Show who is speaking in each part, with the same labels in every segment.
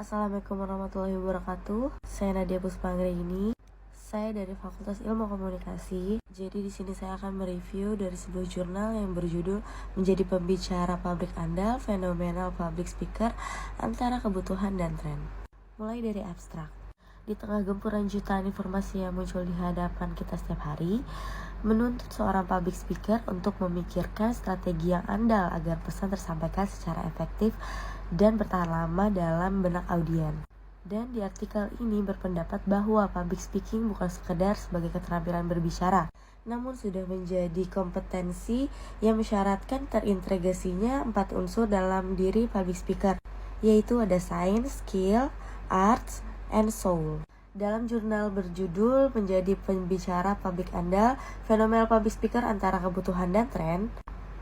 Speaker 1: Assalamualaikum warahmatullahi wabarakatuh. Saya Nadia Puspaanggraini. Saya dari Fakultas Ilmu Komunikasi. Jadi di sini saya akan mereview dari sebuah jurnal yang berjudul Menjadi Pembicara Publik Andal, Fenomenal Public Speaker Antara Kebutuhan dan Tren. Mulai dari abstrak. Di tengah gempuran jutaan informasi yang muncul di hadapan kita setiap hari, menuntut seorang public speaker untuk memikirkan strategi yang andal agar pesan tersampaikan secara efektif dan bertahan lama dalam benak audien. Dan di artikel ini berpendapat bahwa public speaking bukan sekedar sebagai keterampilan berbicara, namun sudah menjadi kompetensi yang mensyaratkan terintegrasinya 4 unsur dalam diri public speaker, yaitu ada science, skill, arts, and soul. Dalam jurnal berjudul Menjadi Pembicara Publik Andal, Fenomenal Public Speaker Antara Kebutuhan dan Tren,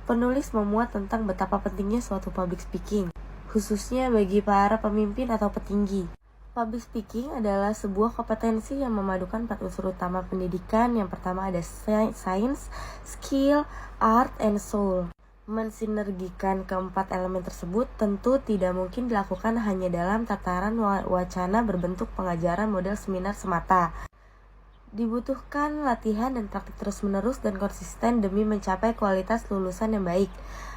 Speaker 1: penulis memuat tentang betapa pentingnya suatu public speaking, khususnya bagi para pemimpin atau petinggi. Public speaking adalah sebuah kompetensi yang memadukan 4 unsur utama pendidikan. Yang pertama ada science, skill, art, and soul. Mensinergikan keempat elemen tersebut tentu tidak mungkin dilakukan hanya dalam tataran wacana berbentuk pengajaran model seminar semata. Dibutuhkan latihan dan praktik terus-menerus dan konsisten demi mencapai kualitas lulusan yang baik.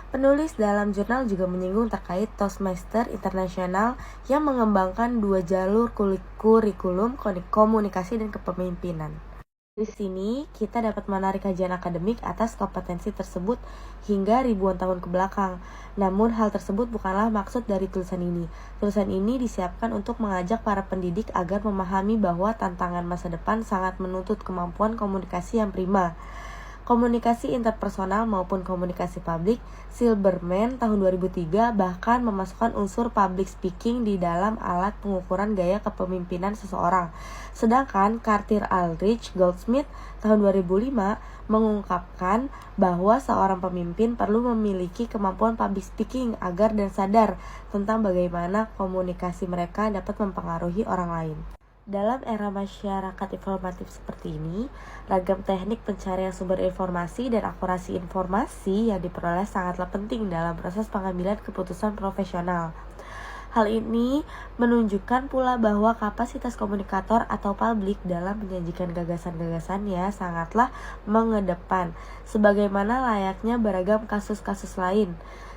Speaker 1: Penulis dalam jurnal juga menyinggung terkait Toastmaster Internasional yang mengembangkan 2 jalur kurikulum komunikasi dan kepemimpinan. Di sini kita dapat menarik kajian akademik atas kompetensi tersebut hingga ribuan tahun ke belakang. Namun hal tersebut bukanlah maksud dari tulisan ini. Tulisan ini disiapkan untuk mengajak para pendidik agar memahami bahwa tantangan masa depan sangat menuntut kemampuan komunikasi yang prima. Komunikasi interpersonal maupun komunikasi publik. Silberman tahun 2003 bahkan memasukkan unsur public speaking di dalam alat pengukuran gaya kepemimpinan seseorang. Sedangkan Carter Aldrich Goldsmith tahun 2005 mengungkapkan bahwa seorang pemimpin perlu memiliki kemampuan public speaking agar dan sadar tentang bagaimana komunikasi mereka dapat mempengaruhi orang lain. Dalam era masyarakat informatif seperti ini, ragam teknik pencarian sumber informasi dan akurasi informasi yang diperoleh sangatlah penting dalam proses pengambilan keputusan profesional. Hal ini menunjukkan pula bahwa kapasitas komunikator atau publik dalam menyajikan gagasan-gagasannya sangatlah mengedepan, sebagaimana layaknya beragam kasus-kasus lain.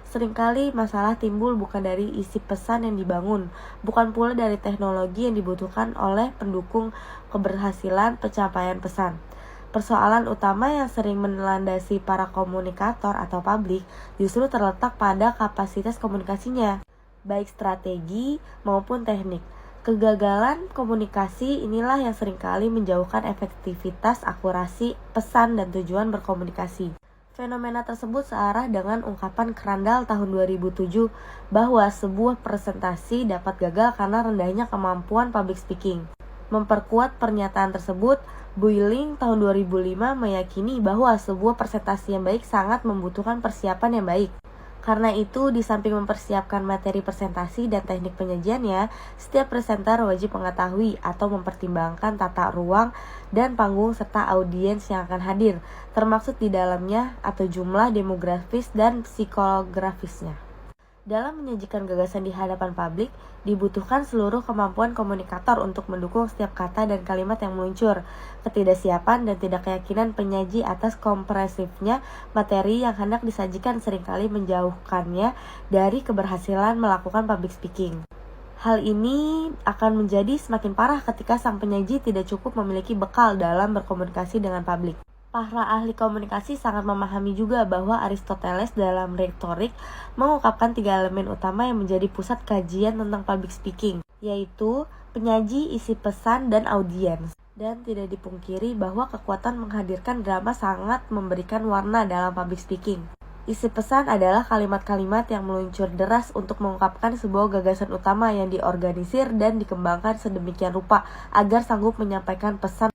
Speaker 1: Seringkali masalah timbul bukan dari isi pesan yang dibangun, bukan pula dari teknologi yang dibutuhkan oleh pendukung keberhasilan pencapaian pesan. Persoalan utama yang sering melandasi para komunikator atau publik justru terletak pada kapasitas komunikasinya, baik strategi maupun teknik. Kegagalan komunikasi inilah yang seringkali menjauhkan efektivitas, akurasi, pesan, dan tujuan berkomunikasi. Fenomena tersebut searah dengan ungkapan Crandall tahun 2007 bahwa sebuah presentasi dapat gagal karena rendahnya kemampuan public speaking. Memperkuat pernyataan tersebut, Builing tahun 2005 meyakini bahwa sebuah presentasi yang baik sangat membutuhkan persiapan yang baik. Karena itu, di samping mempersiapkan materi presentasi dan teknik penyajiannya, setiap presenter wajib mengetahui atau mempertimbangkan tata ruang dan panggung serta audiens yang akan hadir, termaksud di dalamnya atau jumlah demografis dan psikografisnya. Dalam menyajikan gagasan di hadapan publik, dibutuhkan seluruh kemampuan komunikator untuk mendukung setiap kata dan kalimat yang meluncur. Ketidaksiapan dan tidak keyakinan penyaji atas kompresifnya materi yang hendak disajikan seringkali menjauhkannya dari keberhasilan melakukan public speaking. Hal ini akan menjadi semakin parah ketika sang penyaji tidak cukup memiliki bekal dalam berkomunikasi dengan publik. Para ahli komunikasi sangat memahami juga bahwa Aristoteles dalam retorik mengungkapkan 3 elemen utama yang menjadi pusat kajian tentang public speaking, yaitu penyaji, isi pesan, dan audiens. Dan tidak dipungkiri bahwa kekuatan menghadirkan drama sangat memberikan warna dalam public speaking. Isi pesan adalah kalimat-kalimat yang meluncur deras untuk mengungkapkan sebuah gagasan utama yang diorganisir dan dikembangkan sedemikian rupa agar sanggup menyampaikan pesan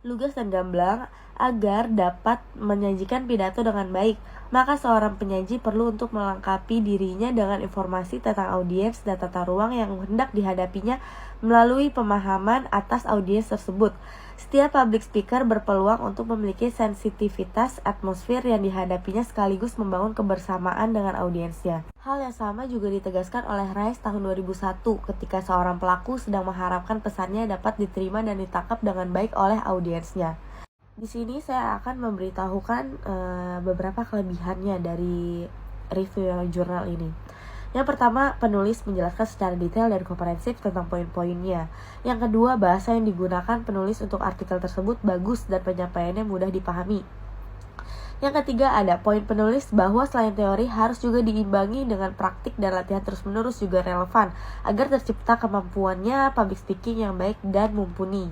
Speaker 1: lugas dan gamblang Agar dapat menyajikan pidato dengan baik, maka seorang penyaji perlu untuk melengkapi dirinya dengan informasi tentang audiens dan tata ruang yang hendak dihadapinya melalui pemahaman atas audiens tersebut. Setiap public speaker berpeluang untuk memiliki sensitivitas atmosfer yang dihadapinya sekaligus membangun kebersamaan dengan audiensnya. Hal yang sama juga ditegaskan oleh Rice tahun 2001 ketika seorang pelaku sedang mengharapkan pesannya dapat diterima dan ditangkap dengan baik oleh audiensnya. Di sini saya akan memberitahukan beberapa kelebihannya dari review jurnal ini. Yang pertama, penulis menjelaskan secara detail dan komprehensif tentang poin-poinnya. Yang kedua, bahasa yang digunakan penulis untuk artikel tersebut bagus dan penyampaiannya mudah dipahami. Yang ketiga, ada poin penulis bahwa selain teori harus juga diimbangi dengan praktik dan latihan terus-menerus juga relevan agar tercipta kemampuannya public speaking yang baik dan mumpuni.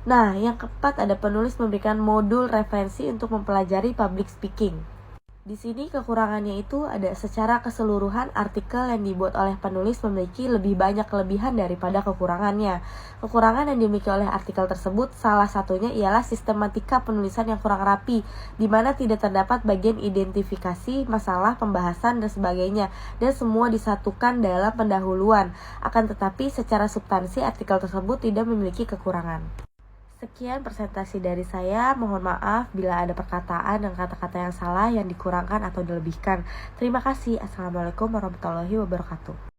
Speaker 1: Nah, yang keempat, ada penulis memberikan modul referensi untuk mempelajari public speaking. Di sini kekurangannya itu ada secara keseluruhan artikel yang dibuat oleh penulis memiliki lebih banyak kelebihan daripada kekurangannya. Kekurangan yang dimiliki oleh artikel tersebut salah satunya ialah sistematika penulisan yang kurang rapi, di mana tidak terdapat bagian identifikasi, masalah, pembahasan, dan sebagainya, dan semua disatukan dalam pendahuluan. Akan tetapi secara substansi artikel tersebut tidak memiliki kekurangan. Sekian presentasi dari saya, mohon maaf bila ada perkataan dan kata-kata yang salah yang dikurangkan atau dilebihkan. Terima kasih. Assalamualaikum warahmatullahi wabarakatuh.